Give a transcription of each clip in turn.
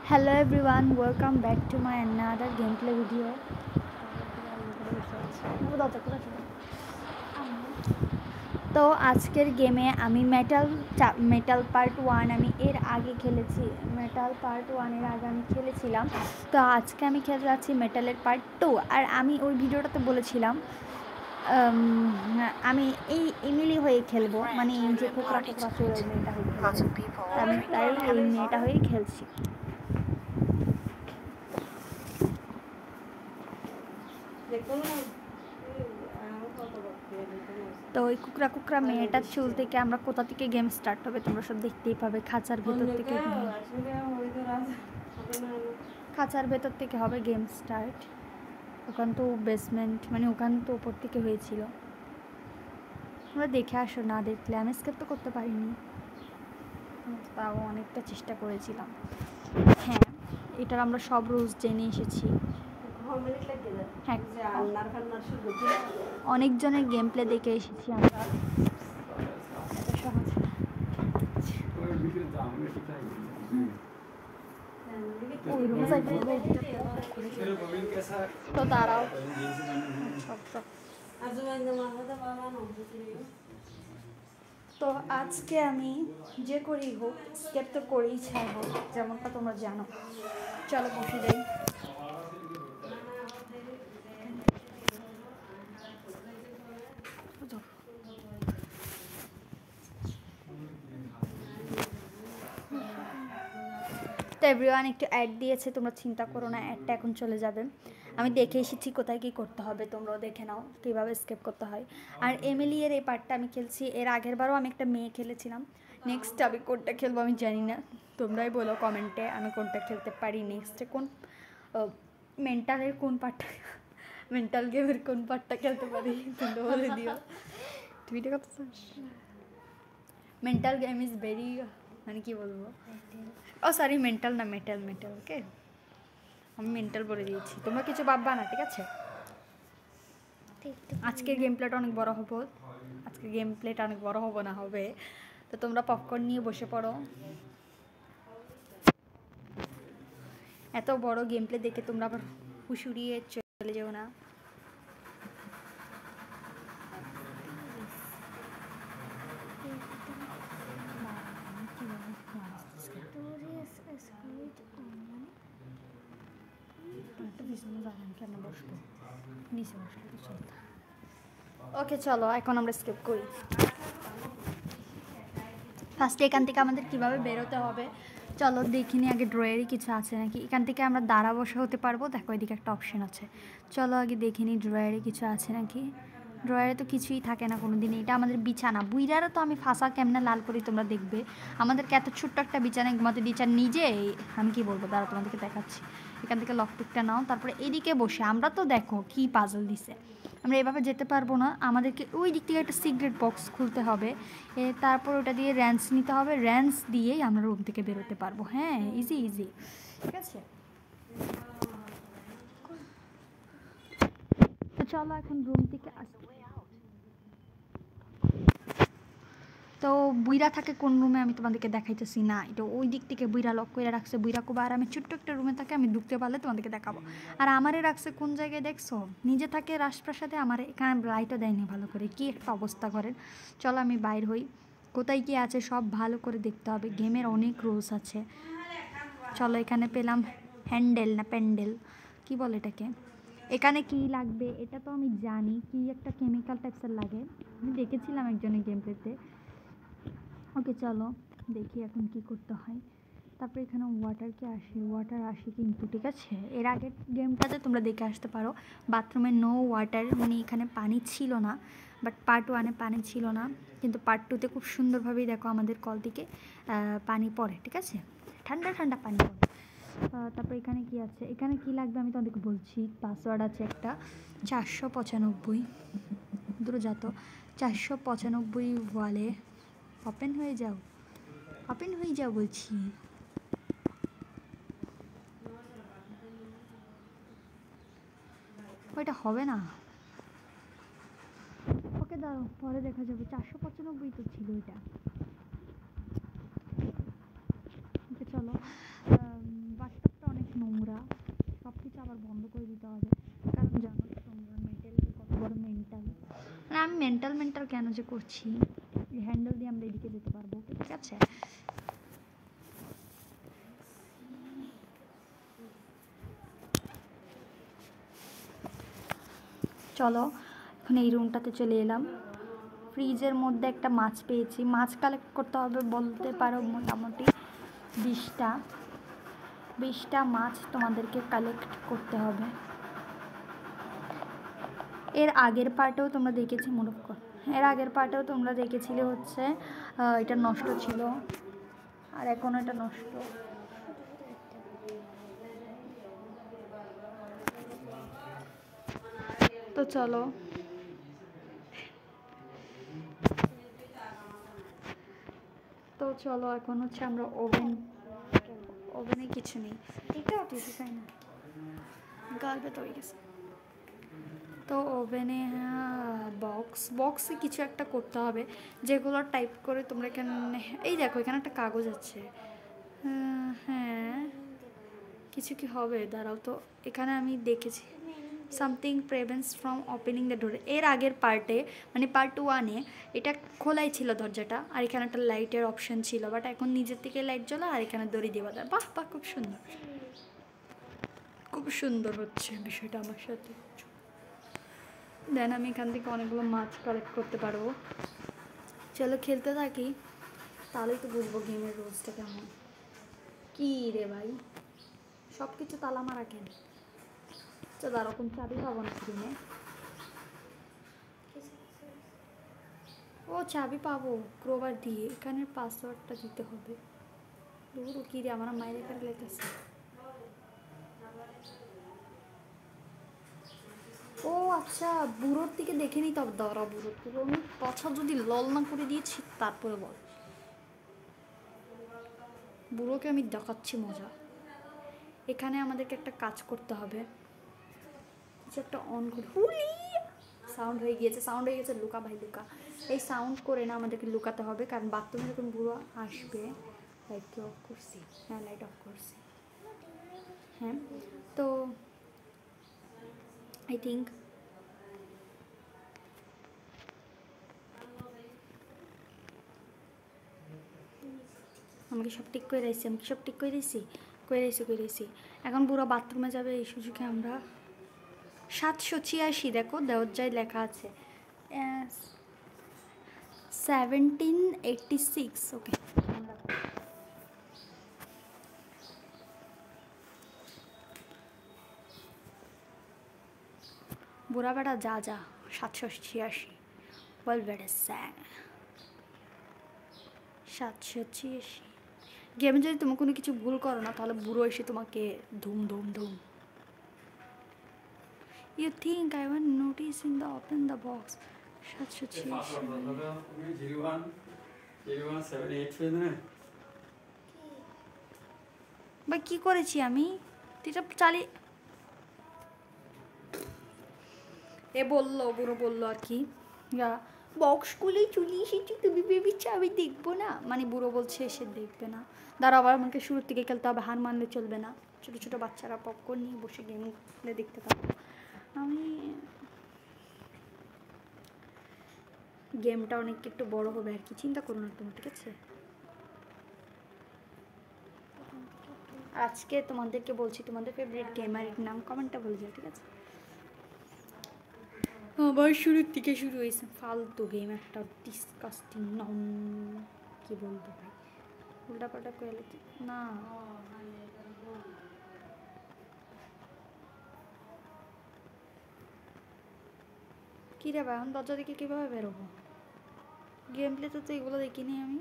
Hello everyone, welcome back to my another gameplay video. তো আজকের গেমে আমি মেটাল পার্ট 1 আমি এর আগে খেলেছি। মেটাল পার্ট 1 এর আগে আমি খেলেছিলাম। তো আজকে আমি খেলতে যাচ্ছি মেটালের পার্ট 2। আর আমি ওই ভিডিওটাতে বলেছিলাম আমি এই এমিলি হয়ে খেলবো, মানে যে কোকরা চোর ওই মেয়েটা হয়ে খেলবো। আমি তাই এই মেয়েটা হয়েই খেলছি। তো ওই কুকরা মেয়েটার চুল থেকে আমরা কোথা থেকে গেম স্টার্ট হবে তোমরা সব দেখতেই পাবে। খাঁচার ভেতর থেকে হবে গেম স্টার্ট। ওখান তো বেসমেন্ট, মানে ওখান তো উপর থেকে হয়েছিল। তোমরা দেখে আসো, না দেখলে আমি স্কিপ তো করতে পারিনি, তাও অনেকটা চেষ্টা করেছিলাম। হ্যাঁ, এটার আমরা সব রুলস জেনে এসেছি। হ্যাঁ, অনেকজনের গেম প্লে দেখে এসেছি আমরা। তো দাঁড়াও, তো আজকে আমি যে করেই হোক স্কেপ তো করেই ছাড়বো, যেমনটা তোমরা জানো। চলো বসে যাই। তো এভরিওয়ান একটু অ্যাড দিয়েছে, তোমরা চিন্তা করো না, অ্যাডটা এখন চলে যাবে। আমি দেখে এসেছি কোথায় কী করতে হবে, তোমরাও দেখে নাও কীভাবে স্কেপ করতে হয়। আর এমিলিয়ের এই পার্টটা আমি খেলছি, এর আগের বারও আমি একটা মেয়ে খেলেছিলাম। নেক্সট আমি কোনটা খেলবো আমি জানি না, তোমরাই বলো কমেন্টে আমি কোনটা খেলতে পারি। নেক্সটে কোন মেন্টালের কোন পার্টটা, মেন্টাল গেমের কোন পার্টটা খেলতে পারি তোমরা বলে দিও। তুমি তো কথা মেন্টাল গেম ইজ ভেরি, মানে কী বলবো, ও সরি মেন্টাল না, মেটাল। ওকে, আমি মেন্টাল বলে দিয়েছি, তোমরা কিছু ভাববা না, ঠিক আছে? আজকের গেম প্লেটা অনেক বড় হবো না হবে। তো তোমরা পপকর্ন নিয়ে বসে পড়ো। এত বড় গেম প্লে দেখে তোমরা আবার হুশুরিয়ে চলে যেও না। ওকে চলো এখন আমরা স্কিপ করি। ফার্স্টে এখান থেকে আমাদের কীভাবে বেরোতে হবে চলো দেখিনি। আগে ড্রয়ারে কিছু আছে নাকি, এখান থেকে আমরা দাঁড়া বসা হতে পারবো। দেখো এদিকে একটা অপশন আছে, চলো আগে দেখিনি ড্রয়ারে কিছু আছে নাকি। ড্রয়ারে তো কিছুই থাকে না কোনো দিন। এটা আমাদের বিছানা, বুইরারা তো আমি ফাঁসা কেমনে লাল করি তোমরা দেখবে। আমাদেরকে এত ছোট্ট একটা বিছানায় ঘুমাতে দিচ্ছে, আর নিজে আমি কি বলবো, দাঁড়া তোমাদেরকে দেখাচ্ছি। এখান থেকে লকপিকটা নাও, তারপরে এদিকে বসে আমরা তো দেখো কি পাজল দিছে। আমরা এভাবে যেতে পারবো না, আমাদেরকে ওই দিক থেকে একটা সিক্রেট বক্স খুলতে হবে, তারপর ওটা দিয়ে র্যান্স নিতে হবে, র্যান্স দিয়েই আমরা রুম থেকে বেরোতে পারবো। হ্যাঁ, ইজি, ঠিক আছে। তো চলো এখন রুম থেকে আসতে। তো বুইরা থাকে কোন রুমে আমি তোমাদেরকে দেখাইতেছি না, এটা ওই দিক থেকে বুইরা লক করে রাখছে। বুইরা কোবা আর আমি ছোট্ট একটা রুমে থাকে, আমি ঢুকতে পারলে তোমাদেরকে দেখাবো। আর আমারে রাখছে কোন জায়গায় দেখছো, নিজে থাকে রাজপ্রাসাদে, আমার এখানে লাইটও দেয়নি ভালো করে, কি একটা অবস্থা করেন। চলো আমি বাইর হই, কোথায় কি আছে সব ভালো করে দেখতে হবে, গেমের অনেক রুলস আছে। চলো এখানে পেলাম হ্যান্ডেল না প্যান্ডেল, কি বলে এটাকে। এখানে কি লাগবে এটা তো আমি জানি, কি একটা কেমিক্যাল টাইপসের লাগে, আমি দেখেছিলাম একজনের গেম প্লেতে। ওকে চলো দেখি এখন কি করতে হয়। তারপরে এখানে ওয়াটার আসে কিন্তু, ঠিক আছে। এর আগের গেমটাতে তোমরা দেখে আসতে পারো, বাথরুমে নো ওয়াটার, মানে এখানে পানি ছিল না। বাট পার্ট 1-এ পানি ছিল না, কিন্তু পার্ট 2-তে খুব সুন্দরভাবেই দেখো আমাদের কল থেকে পানি পড়ে, ঠিক আছে, ঠান্ডা পানি পড়ে। তারপরে এখানে কি আছে, এখানে কি লাগবে আমি তোমাদেরকে বলছি। পাসওয়ার্ড আছে একটা 495, দূরজাত 495 ওয়ালে ওপেন হয়ে যাও বলছি। ওইটা হবে না, ওকে দাঁড়াও পরে দেখা যাবে। 495 তো ছিল এটা। ওকে চলো, বাসটা মেন্টাল মেন্টাল কেন যে করছি, এই হ্যান্ডেল দিয়ে আমরা এদিকে যেতে পারবো, ঠিক আছে। চলো এখন এই রুমটাতে চলে এলাম। ফ্রিজের মধ্যে একটা মাছ পেয়েছি, মাছ কালেক্ট করতে হবে বলতে পারো মোটামুটি 20টা মাছ তোমাদেরকে কালেক্ট করতে হবে। এর আগের পার্টেও তোমরা দেখেছি এর আগের পার্টেও তোমরা দেখেছিলে হচ্ছে এটা নষ্ট ছিল, আর এখন এটা নষ্ট। তো চলো এখন হচ্ছে আমরা ওভেনে কিছু নেই, এটাও কিছু চাই না, গালবে তো হয়ে গেছে। তো ওভেনে বক্সে কিছু একটা করতে হবে, যেগুলো টাইপ করে তোমরা এখানে, এই দেখো এখানে একটা কাগজ আছে। হ্যাঁ কিছু কি হবে, দাঁড়াও তো, এখানে আমি দেখেছি something prevents from opening the door. এর আগের পার্টে মানে পার্ট 1-এ এটা খোলাই ছিল দরজাটা, আর এখানে একটা লাইটের অপশন ছিল, বাট এখন নিজের থেকে লাইট জ্বলা, আর এখানে দড়ি দেওয়া যায়। বাহ বাহ, খুব সুন্দর হচ্ছে বিষয়টা আমার সাথে। দেন আমি এখান থেকে অনেকগুলো মাছ কালেক্ট করতে পারবো। চলো খেলতে থাকি, তাহলেই তো বুঝবো গেমের রোজটা কেমন। কি রে ভাই, সব কিছু তালা মারা কেন? চলো এরকম চাবি পাবো না কিনে। ও চাবি পাবো ক্রোবার দিয়ে, এখানের পাসওয়ার্ডটা দিতে হবে। দূর কি রে, আমার মায়ের কাছে লেগেছে। ও আচ্ছা, বুড়োর দিকে দেখে নিতে হবে। দাঁড়া, বুড়োর আমি কথা যদি লল না করে দিয়েছি তারপরে বল। বুড়োকে আমি দেখাচ্ছি মজা। এখানে আমাদেরকে একটা কাজ করতে হবে, কিছু একটা অন করে। হুলি সাউন্ড হয়ে গিয়েছে, লুকা ভাই লুকা। এই সাউন্ড করে না আমাদেরকে লুকাতে হবে, কারণ বাথরুমে যখন বুড়ো আসবে। লাইটকে অফ করছি, হ্যাঁ লাইট অফ করছি। হ্যাঁ তো আই থিঙ্ক আমাকে সব ঠিক করে রাখছি, কই রাইছি। এখন পুরো বাথরুমে যাবে, এই সুযোগে আমরা 786 দেখো দেওয়ার লেখা আছে 1786। ওকে বুড়া বেটা যা 786 বল বেড়ে 786। গেমে যদি তুমি কোনো কিছু ভুল করো না, তাহলে বুড়ো এসে তোমাকে ধুম ধুম ধুম। You think I won't notice in the open the box? 786 বা কি করেছি আমি? তুইটা চালিয়ে বুড়ো বললো আর কি, বক্স খুলেই চলে এসেছি, তুমি ভেবেছি আমি দেখবো না? মানে বুড়ো বলছে এসে দেখবে না। দাঁড়া, আবার আমাকে শুরুর থেকে খেলতে হবে, হার মানলে চলবে না। ছোটো ছোটো বাচ্চারা পপকর্ন নিয়ে বসে গেম দেখতে থাকবো। আমি গেমটা অনেক একটু বড় হবে আর কি, চিন্তা করো না তুমি, ঠিক আছে? আজকে তোমাদেরকে বলছি তোমাদের ফেভারিট গেমারের নাম কমেন্টটা বলে যাও, ঠিক আছে? আবার শুরুর থেকে শুরু হয়েছে ফালতু গেম একটা, ডিসকাস্টিং। কি বলবো ভাই, উল্টাপাল্টা করে না। কী রে ভাই, এখন দরজা দিকে কীভাবে বেরোবো? গেম প্লেতে তো এগুলো দেখিনি আমি।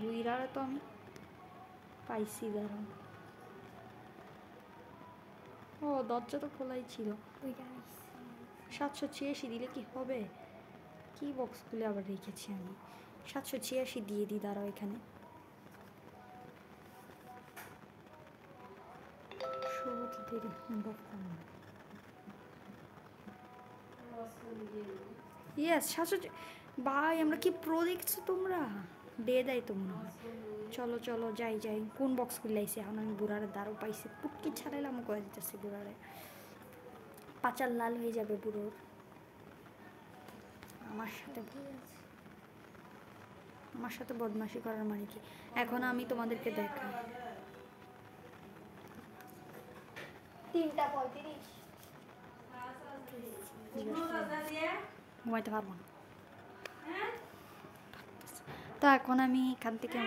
বুইরারে তো আমি পাইছি, দাঁড়াও। ও দরজা তো খোলাই ছিল। 786 দিলে কি হবে? কি বক্স খুলে আবার রেখেছি আমি? 786 দিয়ে দিই, দাঁড়াও এখানে। ইয়েস 700। ভাই আমরা কি প্রো দেখছো তোমরা? দেয় তো মনে হয়। চলো যাই। কোন বক্স খুলে আইসি এখন? আমি বুড়ারে দাঁড়ো পাইছি, পুটকি ছাড়াইলাম করে দিতেছি বুড়ারে। পাচার লাল হয়ে যাবে বুড়োর। আমার সাথে বদমাশি করার মানে কি? এখন আমি তোমাদেরকে দেখাই। 3:35 ঘুমাইতে পারবো না। তো এখন আমি এখান থেকে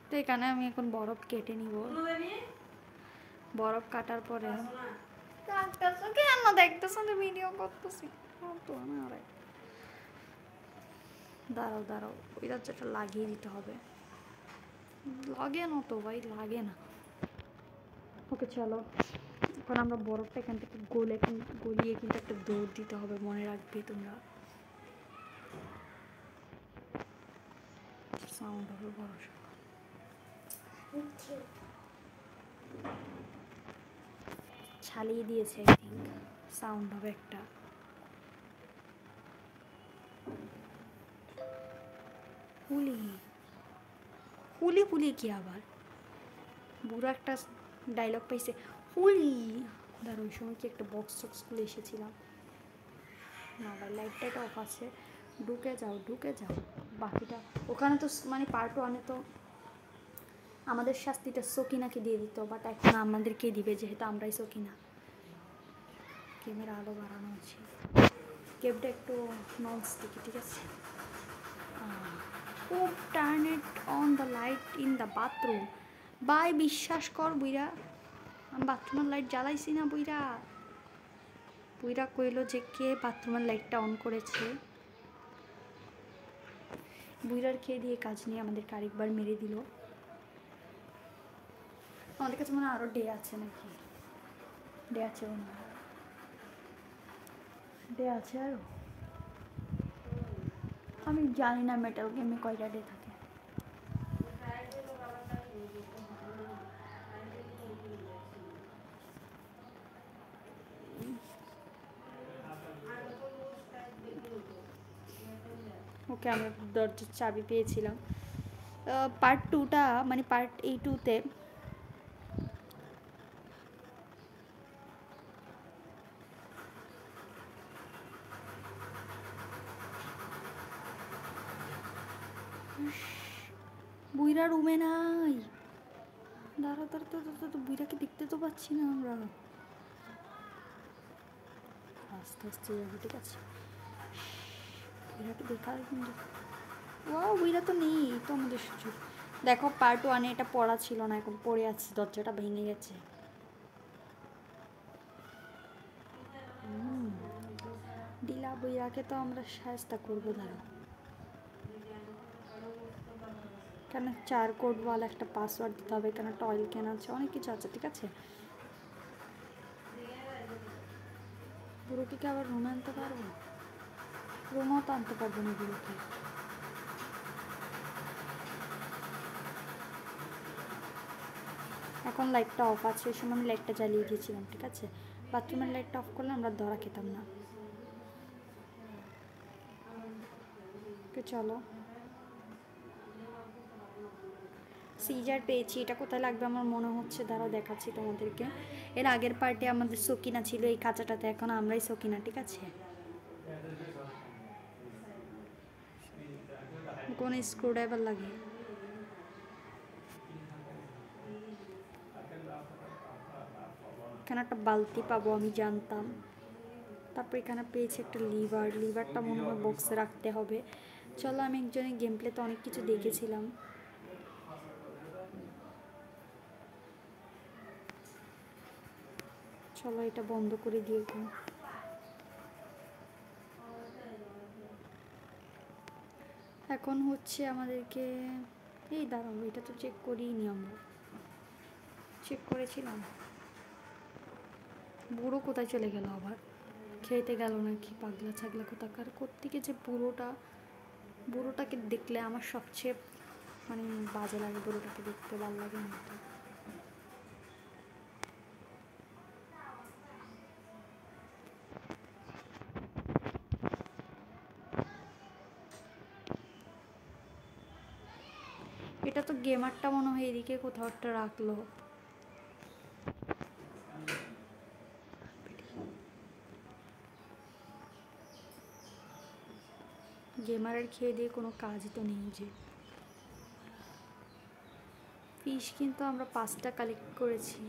তো এখানে আমি এখন বরফ কেটে নিব। বরফ কাটার পরে কেন দেখতেছ ভিডিও করতেছি? দাঁড়াও দাঁড়াও, ওই রাজ্যটা লাগিয়ে দিতে হবে। লাগে না তো ভাই, লাগে না। ওকে চলো, এখন আমরা বরফটা এখান থেকে গলিয়ে কিন্তু একটা দৌড় দিতে হবে, মনে রাখবে তোমরা। সাউন্ড হবে বড় ছালিয়ে দিয়েছে, আই থিঙ্ক সাউন্ড হবে একটা। হুলি হুলি হুলি কি আবার? বুড়ো একটা ডায়লগ পাইছে, হুলি। ধর ওই সময় কি একটা বক্স টক্স খুলে এসেছিলাম না ভাই, লাইট টাইট অফ আছে। ঢুকে যাও ঢুকে যাও। বাকিটা ওখানে তো মানে পার্ট 1-এ তো আমাদের শাস্তিটা সকিনাকে দিয়ে দিত, বাট এখন আমাদেরকে দিবে, যেহেতু আমরাই সকিনা। গেমের আলো বাড়ানো আছে, গেমটা একটু নন স্টিকি, ঠিক আছে? ও turn it on the light in the bathroom. বাই বিশ্বাস কর বুইরা, আমি বাথরুমের লাইট জ্বালাইছি না বুইরা। বুইরা কইল যে কে বাথরুমের লাইটটা অন করেছে। বুইরার খেয়ে দিয়ে কাজ নিয়ে আমাদেরকে আরেকবার মেরে দিল। আমাদের কাছে মনে হয় আরও ডে আছে নাকি? ডে আছে, ডে আছে আরও। আমি জানি না মেটাল গেমে কয়টা ডে থাকে। ওকে, আমরা দরজার চাবি পেয়েছিলাম। পার্ট 2টা মানে পার্ট এই 2-তে বুইরা রুমে নাই। দাঁড়া দাঁড়া দাঁড়া, বুইরাকে দেখতে তো পাচ্ছি না আমরা। আস্তে আস্তে যাবো, ঠিক আছে? বুইরাকে দেখা কিন্তু, ও বুইরা তো নেই তো আমাদের সুযোগ। দেখো পার্ট 1-এ এটা পড়া ছিল না, এখন পড়ে আছে, দরজাটা ভেঙে গেছে। ডিলা বুইরাকে তো আমরা সাহায্য করবো। দাঁড়া, কেন 4 কোডওয়ালা একটা পাসওয়ার্ড দিতে হবে, কেন টয়েল কেনা আছে, অনেক কিছু আছে, ঠিক আছে? বুড়োকে আবার রুমে আনতে পারবো? রুমও তো আনতে পারবো না বুড়োকে। এখন লাইটটা অফ আছে, এই সময় আমি লাইটটা জ্বালিয়ে দিয়েছিলাম, ঠিক আছে? বাথরুমের লাইটটা অফ করলে আমরা ধরা খেতাম না। চলো, সিজার পেয়েছি। এটা কোথায় লাগবে আমার মনে হচ্ছে, দাঁড়াও দেখাচ্ছি তোমাদেরকে। এর আগের পার্টে আমাদের সকিনা ছিল এই কাঁচাটাতে, এখন আমরাই সকিনা, ঠিক আছে? কোন স্ক্রুড্রাইভার লাগে? এখানে একটা বালতি পাবো আমি জানতাম। তারপর এখানে পেয়েছি একটা লিভারটা মনে হয় বক্সে রাখতে হবে। চলো, আমি একজনের গেম প্লেতে অনেক কিছু দেখেছিলাম। চলো এটা বন্ধ করে দিয়ে এখন হচ্ছে আমাদেরকে, এই দাঁড়াও, এটা তো চেক করিনি, আমরা চেক করেছিলাম। বুড়ো কোথায় চলে গেল আবার? খেতে গেল নাকি? পাগলা ছাগলা কোথাকার, কোত্থেকে যে বুড়োটাকে দেখলে আমার সবচেয়ে মানে বাজে লাগে, বুড়োটাকে দেখতে ভালো লাগে না তো। এটা তো গেমারটা মনে হয় এদিকে কোথাও একটা রাখলো। গেমারের খেয়ে দিয়ে কোনো কাজই তো নেই। যে ফিশ কিন্তু আমরা 5টা কালেক্ট করেছি।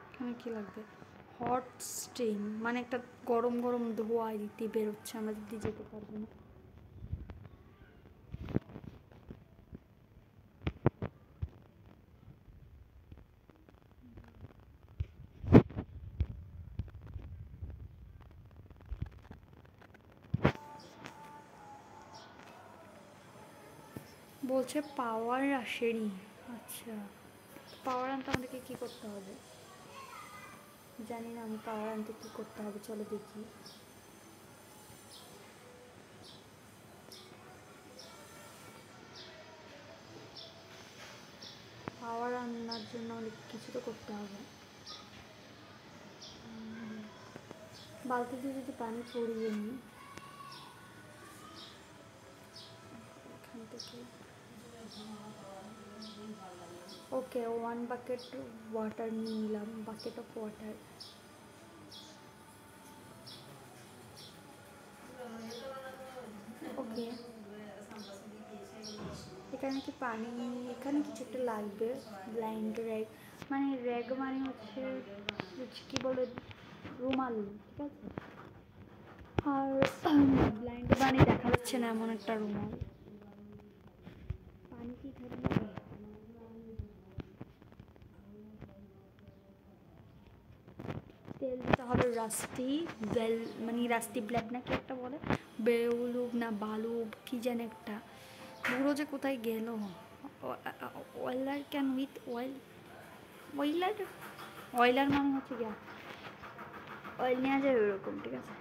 এখানে কি লাগবে? হট স্টিম মানে একটা গরম গরম ধোঁয়া দিতে বেরোচ্ছে, আমরা দিতে যেতে পারবো না। বলছে পাওয়ার আসেনি। আচ্ছা, পাওয়ার আনতে আমাদেরকে কী করতে হবে জানি না আমি। পাওয়ার আনতে কী করতে হবে চলো দেখি। পাওয়ার আনার জন্য অনেক কিছু তো করতে হবে। বালতিতে যদি পানি পড়িয়ে নিই এখান থেকে। ওকে, 1 বাকেট ওয়াটার নিয়ে নিলাম, বাকেট অফ ওয়াটার। ওকে, এখানে কি পানি, এখানে কিছু একটা লাগবে। ব্লাইন্ড র্যাগ মানে র্যাগ মানে হচ্ছে কি বলে রুমাল, ঠিক আছে। আর ব্লাইন্ড মানে দেখা যাচ্ছে না এমন একটা রুমাল। পানি কি এখানে লাগে? তেল দিতে হবে রাস্টি বেল মানে রাস্টি ব্ল্যাক না কি একটা বলে, বেউলুব না বালুব কি যেন একটা। বুড়ো যে কোথায় গেল? Euler can with oil, Euler Euler মানে হচ্ছে গিয়া অয়েল নেওয়া যাবে ওরকম, ঠিক আছে।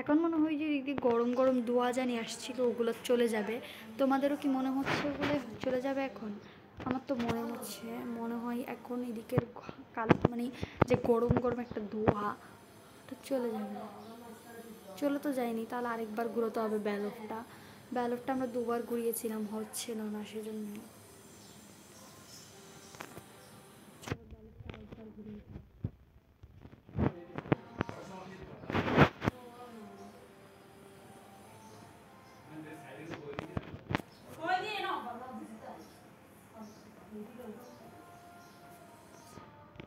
এখন মনে হয় যে এদিকে গরম গরম ধোঁয়া জানি আসছিল, ওগুলো চলে যাবে। তোমাদেরও কি মনে হচ্ছে ওগুলো চলে যাবে এখন? আমার তো মনে হয় এখন এদিকের মানে যে গরম গরম একটা ধোঁয়া ওটা চলে যাবে। চলে তো যায়নি, তাহলে আরেকবার ঘুরোতে হবে ব্যালফটা। ব্যালফটা আমরা 2বার ঘুরিয়েছিলাম, হচ্ছিল না সেজন্য।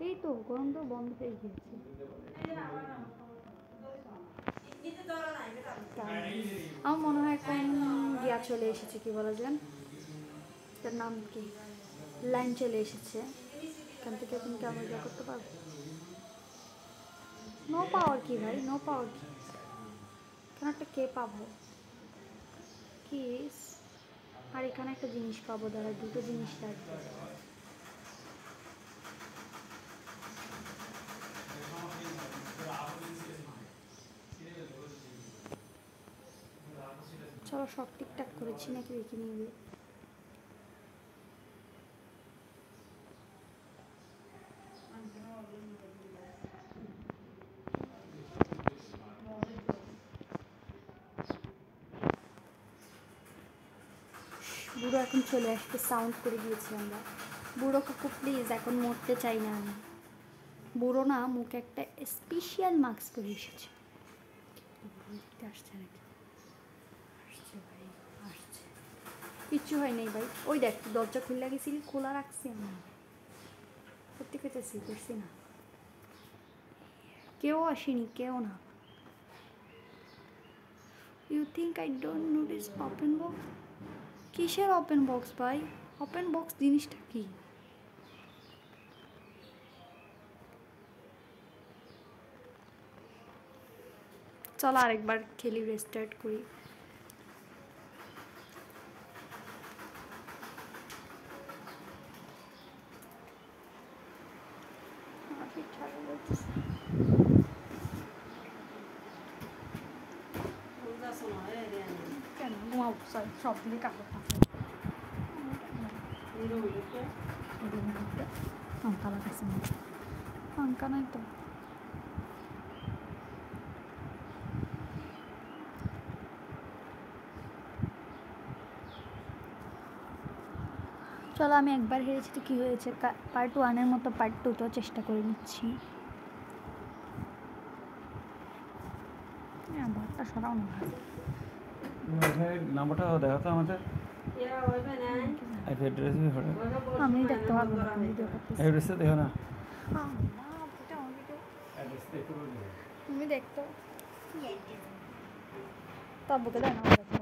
এই তো গরম তো বন্ধ হয়ে গিয়েছে। আমার মনে হয় এখন গিয়া চলে এসেছে, কি বলা যায় তার নাম কি, লাইন চলে এসেছে। এখান থেকে এখন কি আমরা যা করতে পারবো? নো পাওয়ার কি ভাই, নো পাওয়ার কি? এখানে একটা কে পাবো কিস, আর এখানে একটা জিনিস পাবো, দাঁড়া দুটো জিনিস লাগবে। চলো সব ঠিকঠাক করেছি নাকি দেখে নিয়ে। বুড়ো এখন চলে আসতে সাউন্ড করে দিয়েছি আমরা। বুড়ো কাকু প্লিজ, এখন মরতে চাই না আমি। বুড়ো না মুখে একটা স্পেশাল মাস্ক পরে এসেছে। আসছে নাকি? আসছে ভাই, আসছে। কিচ্ছু হয় নাই ভাই, ওই দেখ দরজা খুলে গেছিলি, খোলা রাখছি আমি, সত্যি খেতেছি করছি না। কেউ আসেনি, কেউ না। You think I don't notice open box? কিসের ওপেন বক্স ভাই? ওপেন বক্স জিনিসটা কি? চলো আরেকবার খেলি, রেস্টার্ট করি। কেন ঘুমাবো? সব দিকে কাপড় থাকে, পাঙ্খা লাগাইছে না? পাঙ্খা নাই তো। চলো আমি একবার হেরেছি তো কী হয়েছে, পার্ট 1-এর মতো পার্ট 2 তো চেষ্টা করে নিচ্ছি। ভাতটা সরাও না, নাম্বারটা দেখো তো আমাদের আমি দেখতে পারবো না ভিডিও করতেছি। অ্যাড্রেসটা দেখো না, তুমি দেখতো তবুকে দেয় না দেখতে।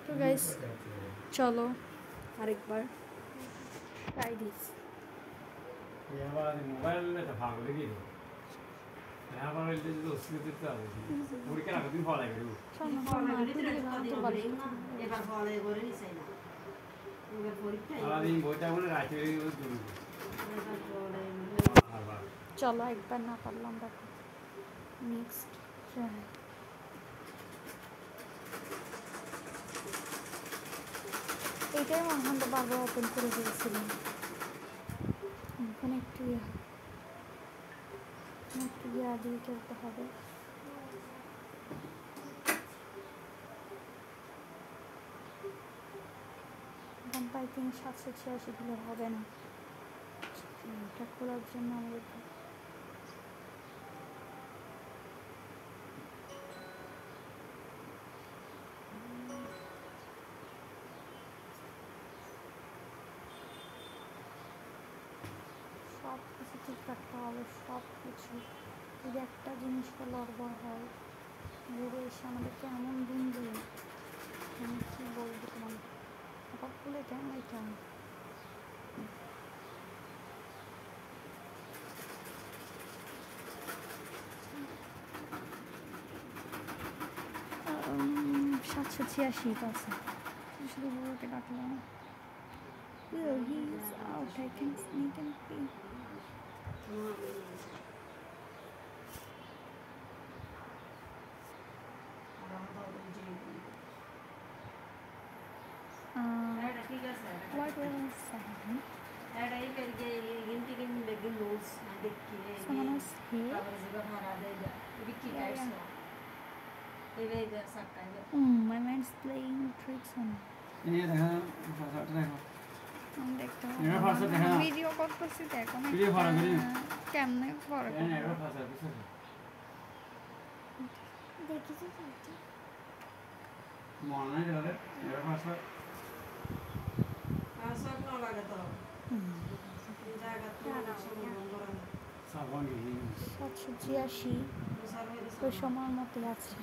তো গাইস চলো আরেকবার ট্রাই দিস। মোবাইল ভাগ দেখি পরীক্ষার আগের দিন ফল লাগে বইটা মনে রাখি। চলো একবার না পারলাম, দেখো নেক্সট ট্রাই। এইটাই মনে হয় বারবার ওপেন করে ফেলছিলাম। এখানে একটু দিয়ে চলতে হবে। এখন প্রায় 786 দিলে হবে না, এটা খোলার জন্য আমাদের সব কিছু ঠিক রাখতে হবে, সব কিছু। যদি একটা জিনিসটা লড়বড় হয়, ঘুরে এসে আমাদেরকে এমন দিন দেবে, আমি কী বলবো তোমার। আবার খুলে কেন এটা সাতশো 86 আছে, শুধু বউকে ডাকলাম। Will he is out, I can sneak and peek. What was saying? Someone was here? My mind's playing tricks on me. Video করতেছি, দেখো না কেমনে পরে দেখেছি সাতশো 86 ওই সময়ের মতোই আছে।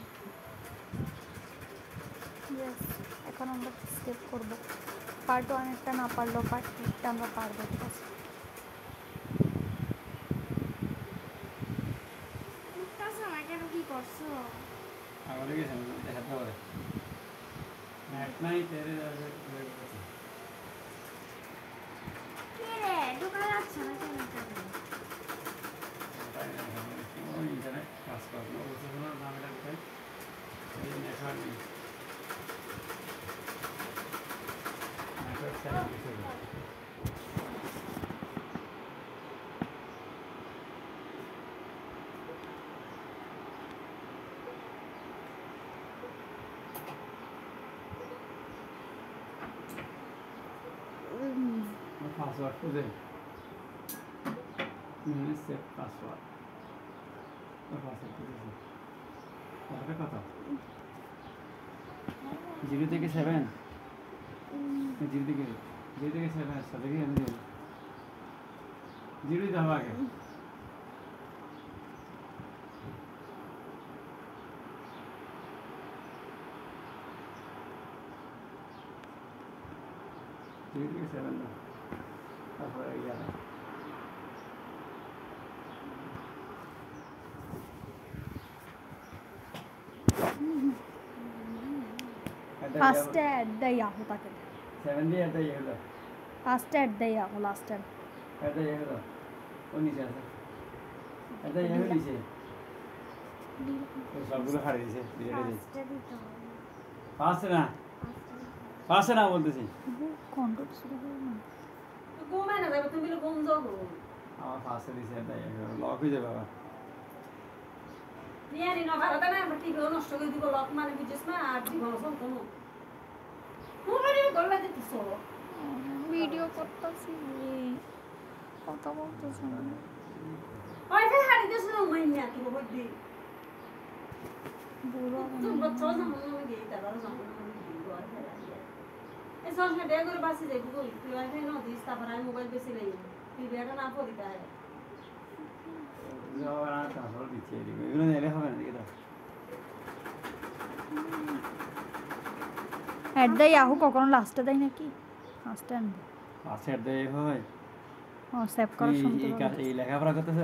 এখন আমরা স্টেপ করবো, পার্ট 1-এরটা না পারলেও পার্ট 2-টা আমরা পারবো, ঠিক আছে? কি করছো? ঢোকা যাচ্ছে না কেন? ইন্টারনেট কাজ করবো নামটা কোথায় পাসওয়ার্ড খুঁজে সেভ পাসওয়ার্ড খুঁজেছি কত 0 থেকে 7 0 থেকে 7 সাথে কি আমি 0 দিতে হবে আগে। তারপরে ফার্স্ট এড দ্য ইয়াহু তাকে 7 দিয়ে এটা হলো first aid the Yahoo last aid এটা হলো ও নিচে আছে এটা ইয়াহু নিচে সবগুলো হারিয়ে দিয়েছে ফার্স্ট না বলতেছি কন্ট্রোল শুরু হলো না ঘুমায় না যাবে তুমি ঘুম দাও আমার ফার্স্টে দিয়েছে এটা লক হয়ে যাবে বাবা ইয়ানি না ভাড়াটা না আমরা টিভিও নষ্ট করে দিব লক মানে বুঝছিস না আর জীবন চলতো না মোবাইলে গল্লা দিতেছ ভিডিও করতেছি কথা বলতেছি না ওইটা হারি দিছ না মাইন্যা কি বড়দি বুড়ো তুই বচ্চা না মনে গিয়ে দাবার জানো এই সঙ্গে ডে করে বাসি যাই গুগল তুই ওয়াইফাই না দিস তারপর আমি মোবাইল বেশি লই তুই বেটা না পড়িতে হয় যাও আর তারপর দিচ্ছি এগুলো নিলে হবে না দেখে দাও অ্যাট দ্য ইয়াহু কখনো লাস্টে দেয় নাকি লাস্টে আনবে আছে দেয় হয় ও সেভ করার এই সময় এই কাজ এই লেখাপড়া করতেছ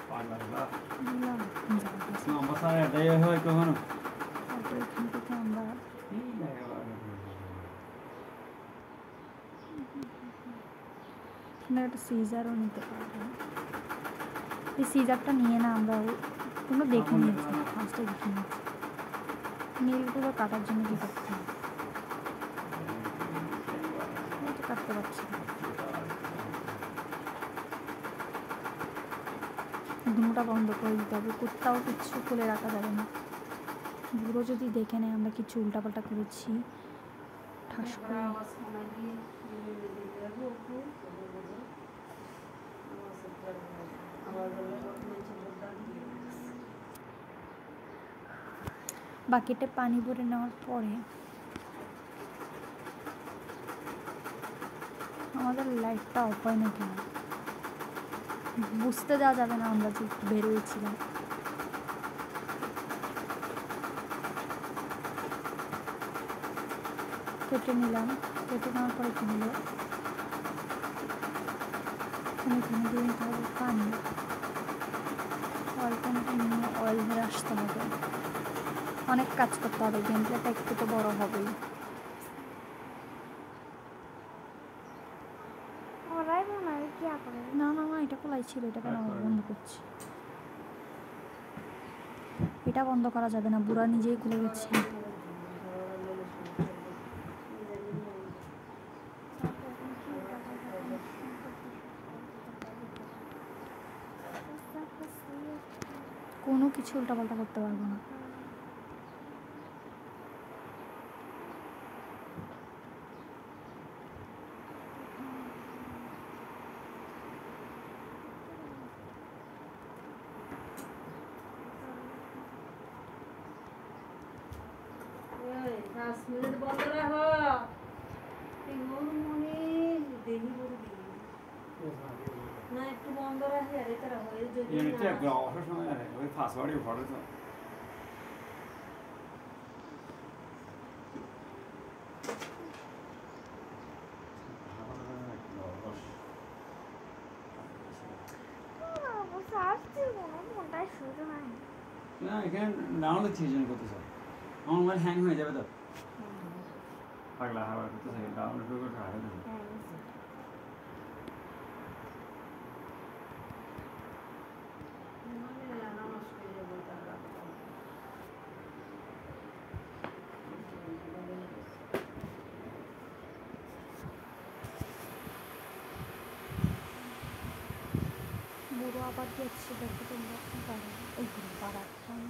পাগলা নম্বর স্যার দেয় হয় কখনো এখান থেকে আমরা এই লেখাপড়া করতেছ এখানে একটা সিজারও নিতে পারবো এই সিজারটা নিয়ে না আমরা কোনো দেখে নিয়েছি ফার্স্টে দেখে নিয়েছি নীলগুলো কাটার জন্য কী করতে হবে আমি তো কাটতে পারছি না ধুনোটা বন্ধ করে দিতে হবে কোথাও কিচ্ছু খুলে রাখা যাবে না বুড়ো যদি দেখে নেয় আমরা কিছু উল্টাপাল্টা করেছি ঠাস করে বাকিটা পানি ভরে নেওয়ার পরে আমাদের লাইটটা অফ হয় না কেন বুঝতে দেওয়া যাবে না আমরা যে বেরিয়েছিলাম কেটে নিলাম কেটে নেওয়ার পরে কী হলো এখানে দিয়ে নিতে হবে পানি অয়েলটা নিয়ে অয়েল ভরে আসতে হবে অনেক কাজ করতে হবে গেম প্লেটা একটু তো বড় হবেই না না না এটা খোলাই ছিল এটা কেন বন্ধ করছি এটা বন্ধ করা যাবে না বুড়া নিজেই খুলে গেছে কোনো কিছু উল্টাপাল্টা করতে পারবো না ওই 5 মিনিট বন্ধ রাখো এই মনে দেহি বড় দিই না একটু বন্ধ রাখি আর এটা হয়ে যদি ইউনিটটা না একবার অবসর সময় আরে ওই পাসওয়ার্ডই ভরে তো না এখানে ডাউনলোড ছিল জন্য করতেছ আমার মোবাইল হ্যাং হয়ে যাবে তো পাগলা হাওয়া করতেছে ডাউনলোড করে হারিয়ে দেবে বুড়ো আবার দেখছি দেখো তোমরা এইগুলো বাড়াচ্ছেন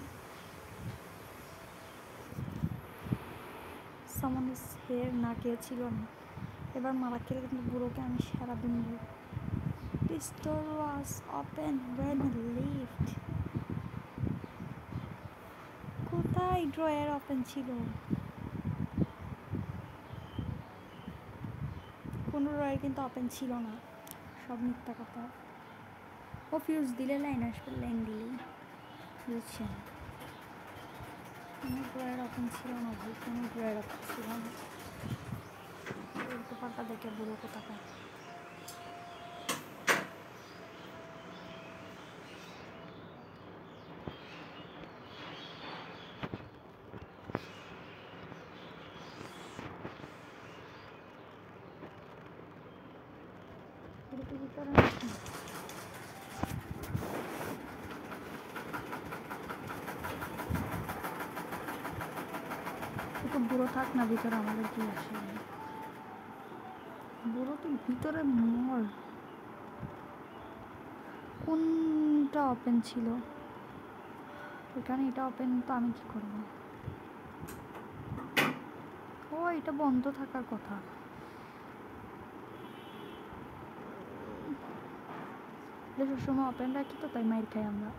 সামনের হের না কে ছিল না এবার মারা খেলে কিন্তু বুড়োকে আমি সারাদিন This door was open when I left. কোথায় ড্রয়ার ওপেন ছিল কোনো ড্রয়ার কিন্তু ওপেন ছিল না সব মিথ্যা কথা ও ফিউজ দিলে লাইন আসবে লাইন দিলেই বুঝছেন কোনো ড্রয়ার ওপেন ছিল না ভাই কোনো ড্রয়ার ওপেন ছিল না উল্টো পাল্টা দেখে বুড়ো কোথাকার ভিতরে একটু বুড়ো থাক না ভিতরে আমাদের কি আসে বুড়ো তো ভিতরে মর কোনটা ওপেন ছিল এখানে এটা ওপেন, তো আমি কি করব? ও এটা বন্ধ থাকার কথা। সবসময় ওপেন রাখি তো, তাই মাইর খাই আমরা।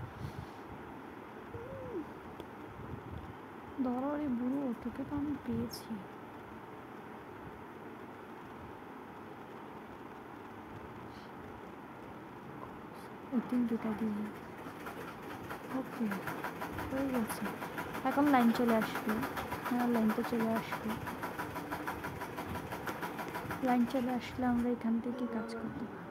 ধরো রে বুড়ো, তোকে তো আমি পেয়েছি। দুটা দিয়ে ওকে হয়ে গেছে। এখন লাইন চলে আসবে। হ্যাঁ, লাইন তো চলে আসবে। লাইন চলে আসলে আমরা এখান থেকে কাজ করতে পারি।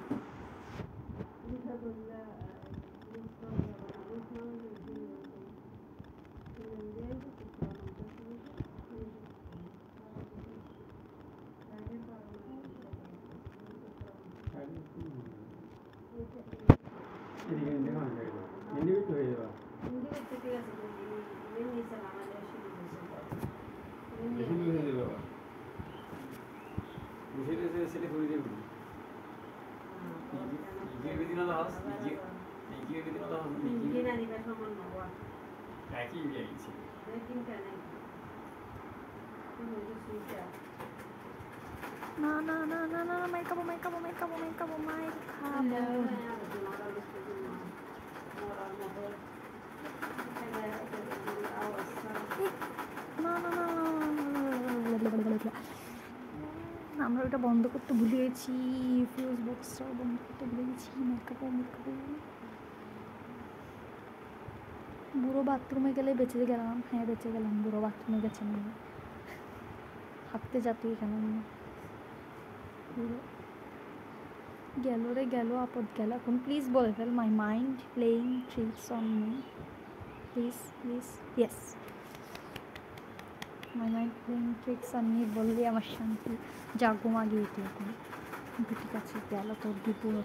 না না না না না, মাইর খাবো মাইর খাবো মাইর খাবো মাইর খাবো মাইর খাবো। না না না, আমরা ওটা বন্ধ করতে ভুলে গেছি। ফিউজ বক্সটাও বন্ধ করতে ভুলে গেছি। মাইর খাবো মাইর খাবো। বুড়ো বাথরুমে গেলে বেঁচে গেলাম। হ্যাঁ বেঁচে গেলাম, বুড়ো বাথরুমে গেছে না, হাঁটতে যাতে এখানে বুড়ো গেল রে গেল, আপদ গেল। এখন প্লিজ বলে fail, my mind playing tricks on me, please please. Yes, my mind playing tricks on me বললে আমার শান্তি। যা ঘুমা গিয়ে এখন ঠিক আছে, গেল তোর কি পুরো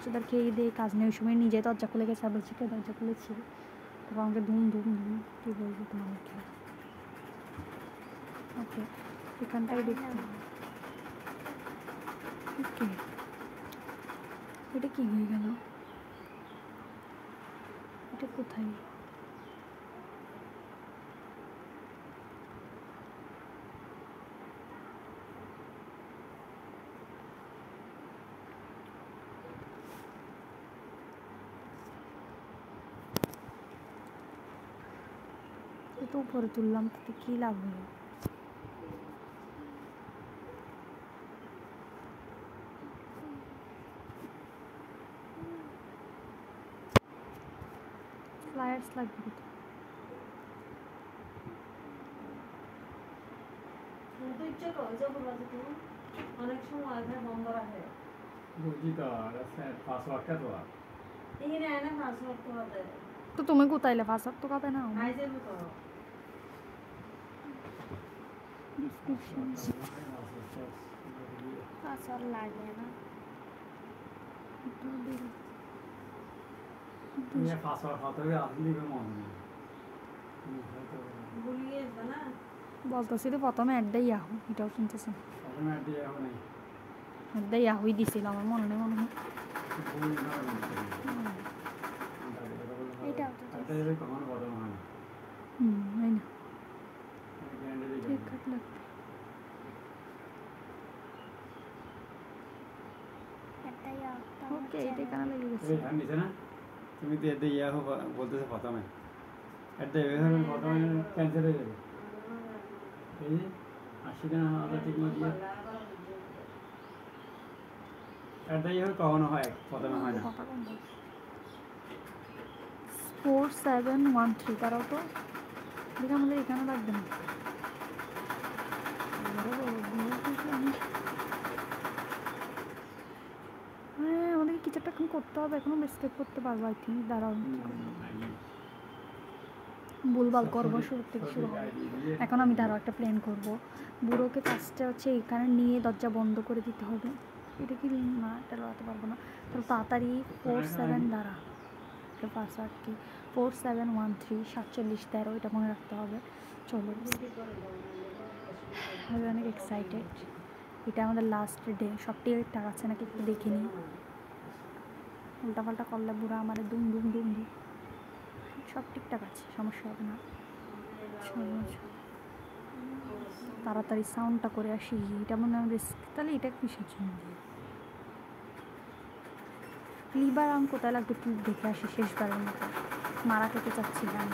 চুদার খেয়ে দিয়ে কাজ নেই। ওই সময় নিজে দরজা খুলে গেছে, আর বলছি কে দরজা খুলেছি, তারপর আমাকে ধুম ধুম ধুম কী বলবো তোমাকে। ওকে, এখানটাই দেখতে হবে। ওকে, এটা কি হয়ে গেল? এটা কোথায়? তো উপরে তুললাম, তাতে কী লাভ হলো? ফ্লায়ার্স লাগবে তো। অনেক সময় ওয়াইফাই বন্ধ রাখে। তো তুমি কোথাইলে পাসওয়ার্ড তো কাবে না। পাসওয়ার্ড লাগে না। বলতেছি তো প্রথমে একটাই ইয়াহু, এটাও শুনতেছেন। একটাই ইয়াহুই দিছিল, আমার মনে নেই মনে হয়। এটাও তো এই না ঠিক লাগবে। একটাই ওকে, এটা কেন লেগে গেছে? তুমি তো এতে ইয়া বলতেছো প্রথমে, একটা প্রথমে ক্যান্সেল হয়ে যাবে। এই যে 80 টাকা আমরা ঠিক মতো দিয়ে একটা ইয়ে কখনো হয়, প্রথমে হয় না। 4713 তারাও তো দেখে আমাদের এখানে লাগবে না। হ্যাঁ, আমাদেরকে কিছু একটা এখন করতে হবে, এখনো স্কেপ করতে পারবো আই থিঙ্ক। দাঁড়াও, ভুলভাল করবো শুরু থেকে শুরু হবে। এখন আমি দাঁড়াও একটা প্ল্যান করবো। বুড়োকে ফার্স্টে হচ্ছে এখানে নিয়ে দরজা বন্ধ করে দিতে হবে। এটা কি না, এটা লাগাতে পারবো না। তাহলে তাড়াতাড়ি 47 দ্বারা এটা পাসওয়ার্ড কি 4713 4713, এটা মনে রাখতে হবে। চলো, আমি অনেক এক্সাইটেড। এটা আমাদের লাস্ট ডে। সব টিকিট টাকাচ্ছে নাকি একটু দেখে নিই। উল্টাপাল্টা করলে বুড়া আমার দুম দুম দুম দুম। সব ঠিকঠাক আছে, সমস্যা হবে না। তাড়াতাড়ি সাউন্ডটা করে আসি, এটা মনে হয় রিস্ক। তাহলে এটা কিসের জন্য? লিভার আম কোথায় লাগবে একটু দেখে আসি শেষবারের মতো। মারা খেতে চাচ্ছিলাম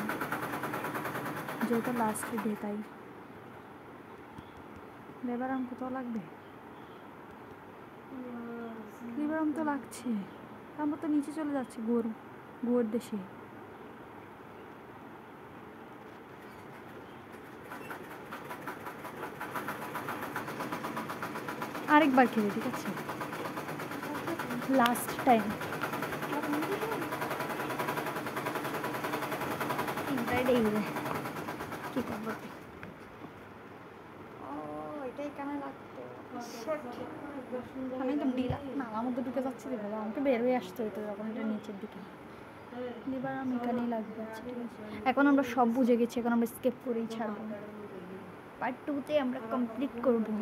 যেহেতু লাস্টে ডে, তাই লিভার আম কোথাও লাগবে। লিভার আম তো লাগছে, আমরা তো নিচে চলে যাচ্ছি গোয়ার দেশে। আরেকবার খেলে, ঠিক আছে, লাস্ট টাইম। কি করবো? এটাই কেন লাগতো? আমি একদম নালার মধ্যে ঢুকে যাচ্ছি রে বাবা, আমাকে বের হয়ে আসতে হতো যখন এটা নিচের দিকে। এবার আমি এখানেই লাগবে। আচ্ছা ঠিক আছে, এখন আমরা সব বুঝে গেছি, এখন আমরা স্কেপ করেই ছাড়বো। পার্ট 2-তে আমরা কমপ্লিট করবো।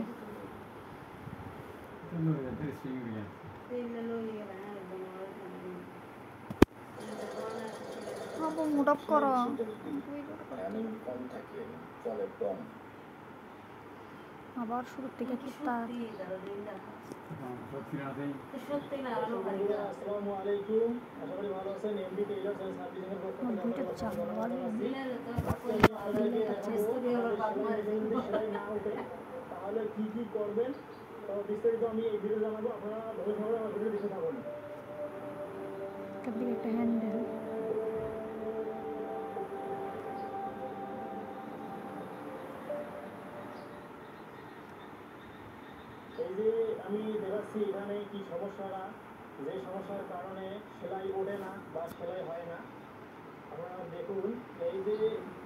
মুড অফ করো। আবার শুরু থেকে কি তার সত্যি না আসসালামু আলাইকুম, আশা করি ভালো আছেন। এমডি টেইলার্স এন্ড সার্ভিসিং এর পক্ষ থেকে দুইটা চাল সেলাই না ওঠে তাহলে কি কি করবেন তো বিস্তারিত আমি এই ভিডিও জানাবো। আপনারা ধৈর্য সহকারে আমার ভিডিও দেখতে থাকুন। একটা হ্যান্ডেল এই যে আমি দেখাচ্ছি এখানে কি সমস্যাটা, যে সমস্যার কারণে সেলাই ওঠে না বা সেলাই হয় না আপনারা দেখুন। এই যে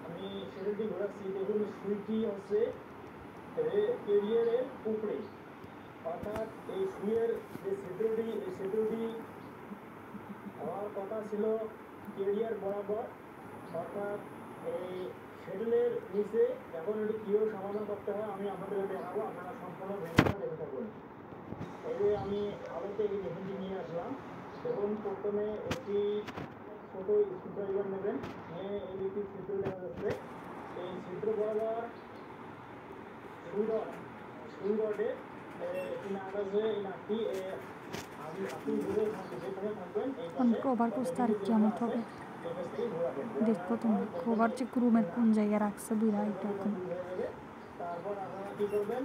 আমি সেলাইটি ঘোরাচ্ছি, দেখুন সুইটি হচ্ছে কেরিয়ারের উপরে, অর্থাৎ এই সুইয়ের যে ছিদ্রটি, এই ছিদ্রটি হওয়ার কথা ছিল কেরিয়ার বরাবর, অর্থাৎ এই সেটেলের নিচে। এখন এটি কীভাবে সমাধান করতে হয় আমি আপনাদের দেখাবো, আপনারা সম্পূর্ণ ভিডিওটা দেখে থাকুন। এই যে আমি আলোতে এই মেশিনটি নিয়ে আসলাম। দেখুন প্রথমে একটি ছোটো স্ক্রুড্রাইভার নেবেন, নিয়ে এই একটি ছিদ্র দেখা যাচ্ছে, এই ছিদ্র বরাবর সুই রডে একটি নাট আছে, এই নাটটি আপনি যেখানে থাকবেন কভার করতে আর কেমন হবে দেখো তুমি। কভার যে রুমের কোন জায়গায় রাখছে দুইটা, এটা এখন তারপর আপনারা কি করবেন,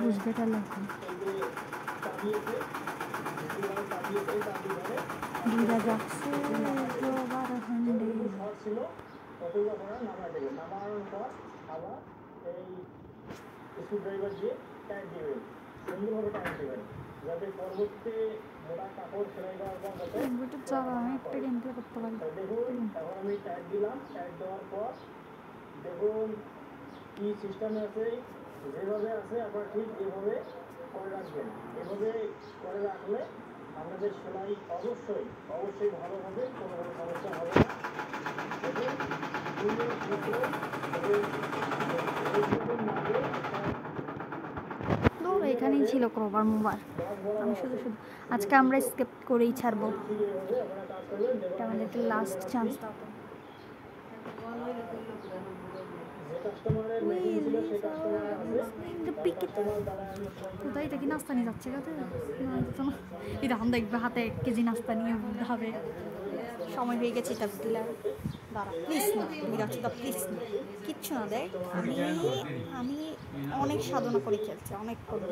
বুঝবে এটা এখন দুইটা যাচ্ছে কভার হ্যান্ডেল। ছিল ততই আপনারা নামায় দেবেন। নামানোর পর আবার এই স্ক্রুড্রাইভার দিয়ে টাইট দেবেন, সুন্দরভাবে টাইট দেবেন যাতে পরবর্তী মোটা কাপড় সেলাই দেওয়ার পর যাতে কম্পিউটার চালা আমি একটা গেম প্লে করতে পারি। দেখুন এখন আমি টাইট দিলাম। টাইট দেওয়ার পর দেখুন কি সিস্টেমে আছে, যেভাবে আছে আপনারা ঠিক এভাবে করে রাখবেন। এভাবে করে রাখলে আপনাদের সেলাই অবশ্যই ভালো হবে, কোনো সমস্যা হবে না। ধরো এখানেই ছিল কভার মোবাইল। আমি শুধু আজকে আমরা স্কেপ করেই ছাড়বো, এটা আমাদেরকে লাস্ট চান্স দাও। কোথায় এটা কি নাস্তা নিয়ে যাচ্ছে কাছে? এটা আমরা দেখবে হাতে 1 কেজি নাস্তা নিয়ে হবে। সময় হয়ে গেছে, এটা দিলাম। দাঁড়া প্লিজ না, তুমি যাচ্ছ তা প্লিজ না, কিচ্ছু না দেখ। আমি অনেক সাধনা করে খেলছি, অনেক করে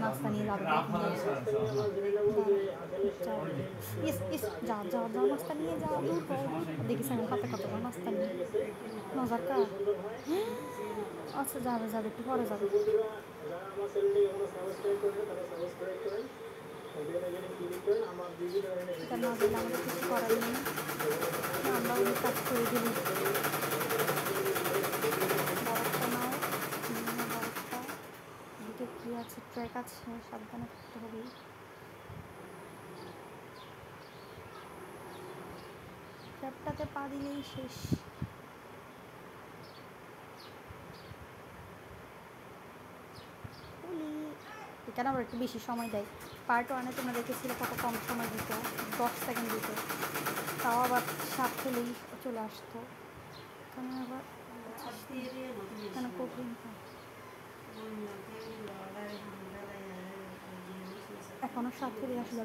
নাস্তা নিয়ে যাবে। যা যা যা নাস্তা নিয়ে যা। দেখিস আমি হাতে কত নাস্তা নিয়ে মজার কাজ। আচ্ছা যাবে একটু পরে যাবে। এটা না দিলে আমাদের কিছু করার নেই, আমরা অনেক কাজ করে দিই। বরফটা নাও, বরফটা এদিকে কী আছে, ট্র্যাক আছে, সাবধানে করতে হবে। ট্র্যাপটাতে পা দিলেই শেষ। এখানে আবার একটু বেশি সময় দেয়। পার্ট 1-এ তোমরা দেখেছিলে কত কম সময় দিত, 10 সেকেন্ড দিত। তাও আবার সাপ খেলেই চলে আসতো। এখানে আবার এখানে কোকিং এখনো সাপ ফেলে আসলে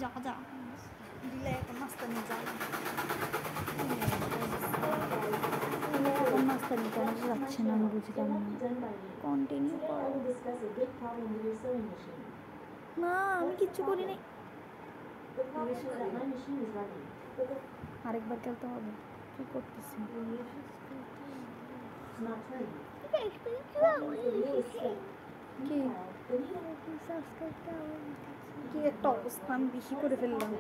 যা যা দিলে এখন নাস্তা নিয়ে যাও এখন নাস্তা নিতে যাচ্ছে না আমি বুঝলাম না কন্টিনিউ না আমি কিচ্ছু করি নাই আরেকবার খেলতে হবে কি করতেছি কি কি একটা অবস্থা আমি বেশি করে ফেললাম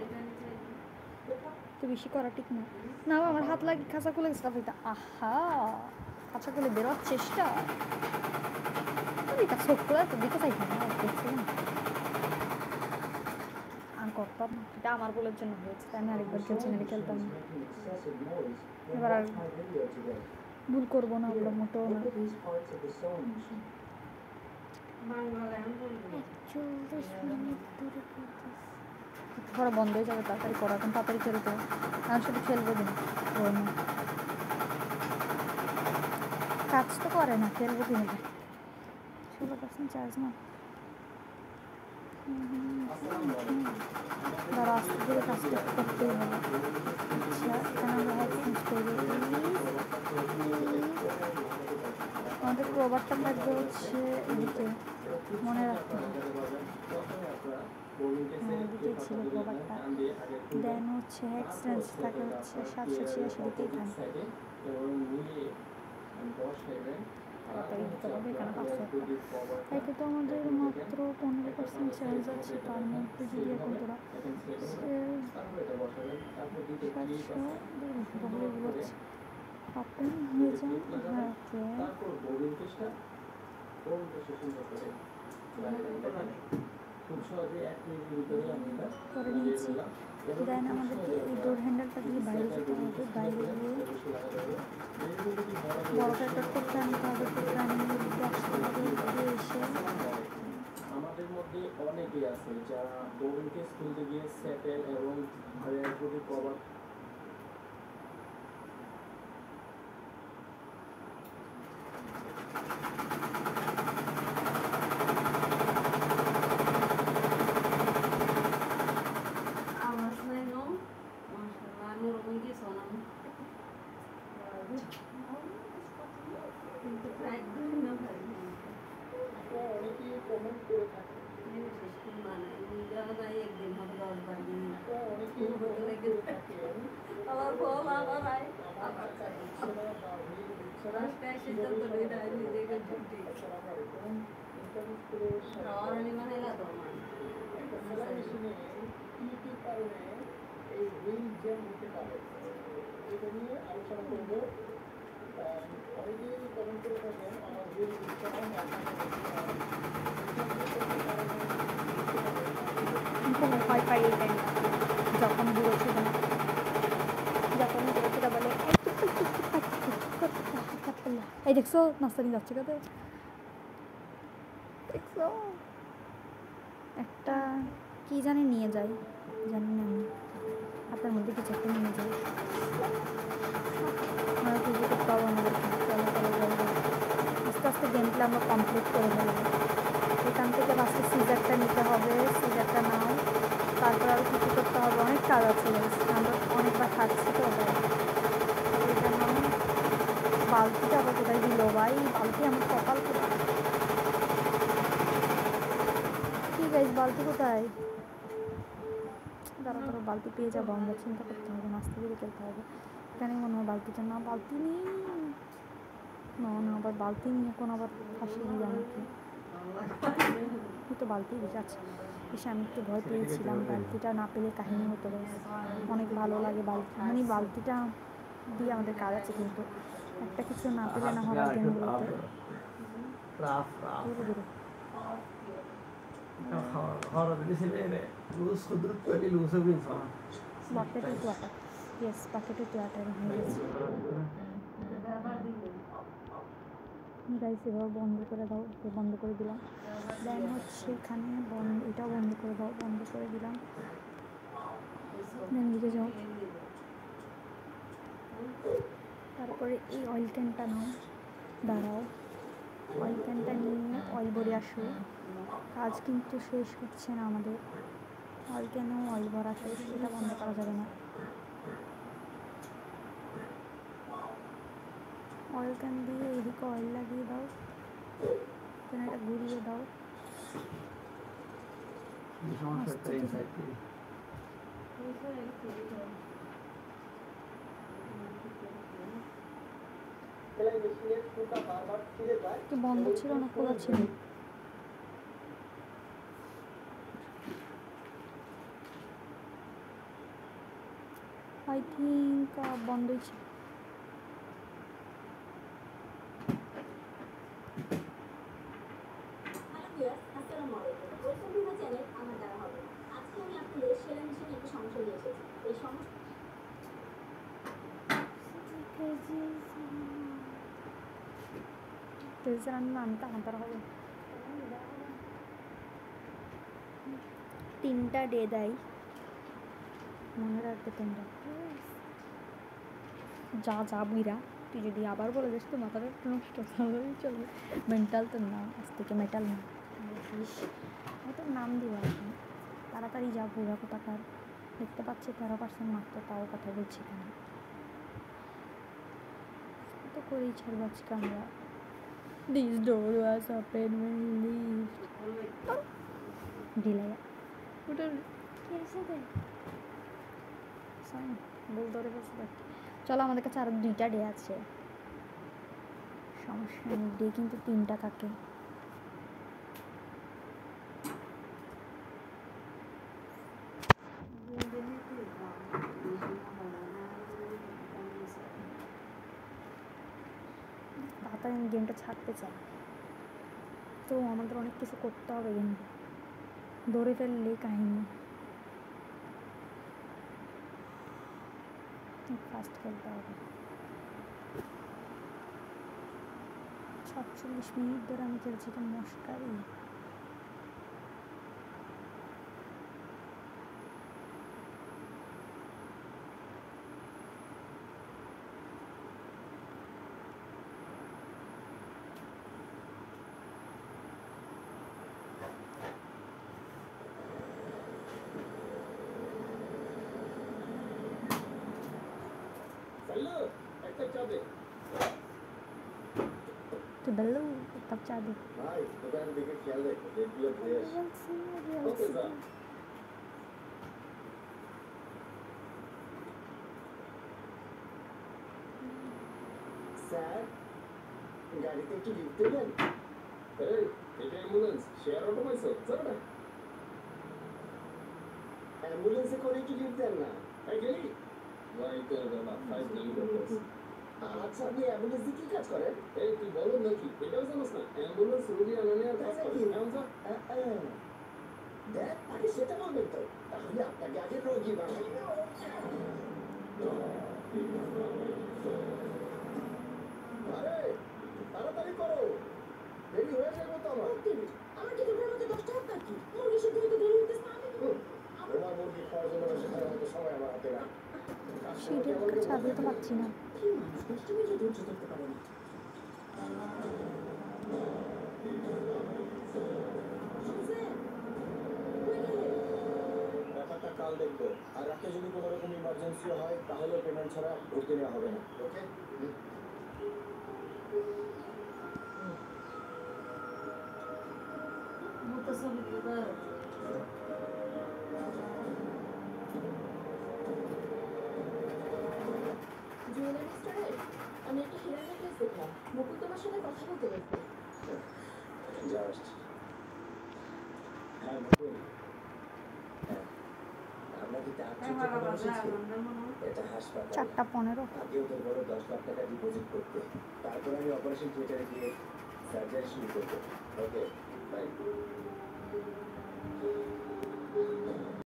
তো বেশি করা ঠিক না না আমার হাত লাগে খাঁচা খুলে গেছে আহা খাঁচা খুলে বেরোর চেষ্টা এটা চোখ খোলা তো দিকে চাই না আর করতাম না এটা আমার বলার জন্য হয়েছে তাই আমি আরেকবার খেলছি না খেলতাম না এবার আর ভুল করবো না ওগুলো মোটেও না পড়া বন্ধ হয়ে যাবে তাড়াতাড়ি পড়া এখন তাড়াতাড়ি খেলতে আমি শুধু খেলবো দিন কাজ তো করে না খেলবো কি হবে 16% চার্জ না দাঁড়া আস্তে ধীরে কাজটা করতেই হবে আচ্ছা এখানে আমরা হেডফোন করবো আমাদের প্রবাদটা থাকবে হচ্ছে এদিকে মনে রাখতে হবে এদিকে ছিল প্রবাদটা দেন হচ্ছে এক্সচেঞ্জ থাকে হচ্ছে 786 দিকেই থাকে তাড়াতাড়ি দিতে হবে এখানে 500 একে তো আমাদের মাত্র 15% চার্জ আছে তার মধ্যে যদি এখন তোরা 700 ওপেন হয়ে যায় করে নিয়েছি দেন আমাদেরকে এই ডোর হ্যান্ডেলটা দিয়ে বাইরে যেতে হবে বাইরে গিয়ে বড়টা একটা করতে আনতে হবে করতে আনিয়ে আসতে হবে এসে আমাদের মধ্যে অনেকেই আছে যারা বোর্ডিংকে স্কুলে গিয়ে সেটেল এবং ভাইয়ের প্রতি প্রভাব অনেকেই কমেন্ট করে থাকে এই রিং জ্যাম হতে পারে এটা নিয়ে আলোচনা করবো অনেকেই কমেন্ট করে থাকেন আমার রিং ভয় পাই এই টাইম যখন দূরে ছিল না যখন দূরে ছিল বলে এই দেখছো নাস্তা নিয়ে যাচ্ছে কত দেখছো একটা কি জানি নিয়ে যাই জানি না আমি আপনার মধ্যে কিছু একটা নিয়ে যাই আমরা পুজো করতে পারবো আমাদের আস্তে আস্তে গেম প্লে আমরা কমপ্লিট করে ফেলবো এখান থেকে বাসে সিজারটা নিতে হবে সিজারটা নাও তারপর আরও কিছু করতে হবে অনেক কাজ আছে আমরা অনেকবার খাচ্ছি তো এটা নাও বালতিটা আবার কোথায় দিল ভাই বালতি আমার কপাল কোথায় কি গাইস বালতি কোথায় দাঁড়া ধরো বালতি পেয়ে যাবো আমরা চিন্তা করতে হবে নাস্তা দিয়ে খেলতে হবে এখানে মনে হয় বালতিটা না বালতি নেই না আবার বালতি নিয়ে এখন আবার ফাঁসিয়ে দিই আমাকে তো বালতি আছে এসে আমি একটু ভয় পেয়েছিলাম বালতিটা না পেলে কাহিনী হতো অনেক ভালো লাগে বালতি মানে বালতিটা দিয়ে আমাদের কাজ আছে কিন্তু একটা কিছু না পেলে না হয় গেমগুলোতে খাওয়ার দিয়েছিলে লুজ ক্ষুদ্র তৈরি লুজও কিনছো না bucket with water yes bucket with water guys এবার বন্ধ করে দাও বন্ধ করে দিলাম দেন হচ্ছে এখানে এটাও বন্ধ করে দাও বন্ধ করে দিলাম দেন দিকে যাও তারপরে এই অয়েল ক্যানটা নাও দাঁড়াও অয়েল ক্যানটা নিয়ে অয়েল ভরে আসো কাজ কিন্তু শেষ হচ্ছে না আমাদের অয়েল ক্যানেও অয়েল ভরা শেষ এটা বন্ধ করা যাবে না অয়েল ক্যান দিয়ে এদিকে অয়েল লাগিয়ে দাও দেন এটা ঘুরিয়ে দাও সেলাই মেশিনের ফুটা বারবার ছিঁড়ে যায় কি বন্ধ ছিল না খোলা ছিল আই থিঙ্ক বন্ধই ছিল আসসালামু আলাইকুম ওয়েলকাম টু মাই চ্যানেল আমার দ্বারা হবে আজকে আমি আপনাদের সেলাই মেশিনে একটা সমস্যা নিয়ে এসেছি এই সমস্যা নামটা আমার হবে 3টা ডে দেয় মনে রাখবে তোমরা যা যা বুইরা তুই যদি আবার বলে দিস তো মাথাটা একটু নষ্ট হলেই চলবে মেন্টাল তো না আজ থেকে মেটাল না ওটার নাম দিব আর কি তাড়াতাড়ি যা বুড়া কোথাকার দেখতে পাচ্ছি 13% মাত্র তাও কথা বলছি কেন তো করেই ছাড়বো আজকে আমরা This door was open when you leave. ঢিলা ওটা কি আছে রে সাইন বল ধরে বসে দেখ চলো আমাদের কাছে আরো 2টা ডে আছে সমস্যা নেই ডে কিন্তু 3টা থাকে তাড়াতাড়ি আমি গেমটা ছাড়তে চাই তো আমাদের অনেক কিছু করতে হবে কিন্তু ধরে ফেললে কাহিনী ফাস্ট খেলতে হবে 47 মিনিট ধরে আমি খেলছি তো মস্কারি হ্যালো একটা চা দে তো বেলু তব চা দে ভাই দোকানের দিকে খেয়াল রেখো রেগুলো ফ্রেশ ওকে যা স্যার গাড়িতে একটু লিফট দেবেন এই এটা অ্যাম্বুলেন্স শেয়ার অটো পাইছো চলো না অ্যাম্বুলেন্সে করে একটু লিফট দেন না এই গেলি ভাই করবে না ফাইভ কিলোমিটার আচ্ছা আপনি অ্যাম্বুলেন্সে কি কাজ করেন এই তুই বলো নাকি এটাও জানোস না অ্যাম্বুলেন্স রোগী আনা নেওয়ার কাজ করে এমন যা দেখ আগে সেটা বলবেন তো তাহলে আপনাকে আগে রোগী বানাই আরে তাড়াতাড়ি করো দেরি হয়ে যাবে তো আমার আমার কি তোমরা মধ্যে 10টা হাত কি মুরগি সেদ্ধ হতে দেরি হতেছে না আমি তোমার মুরগি খাওয়ার জন্য সেখানে হয়তো সময় আমার হাতে না সিটের একটা চাবি তো পাচ্ছি না কি মানুষ 10টা মিনিট ধৈর্য ধরতে পারে না ব্যাপারটা কাল দেখবো আর রাতে যদি কোনো রকম ইমার্জেন্সি হয় তাহলে পেমেন্ট ছাড়া ভর্তি নেওয়া হবে না ওকে জুয়েলারি স্টোরে আমি একটা হেয়ার নেকলেস দেখলাম মুকুল তোমার সাথে কথা বলতে বলতে জাস্ট হ্যাঁ মুকুল আমরা কি এটা হাসপাতাল 4:15 আগে ওদের বড় 10 লাখ টাকা ডিপোজিট করতে তারপর আমি অপারেশন থিয়েটারে গিয়ে সার্জারি শুরু করবো ওকে বাই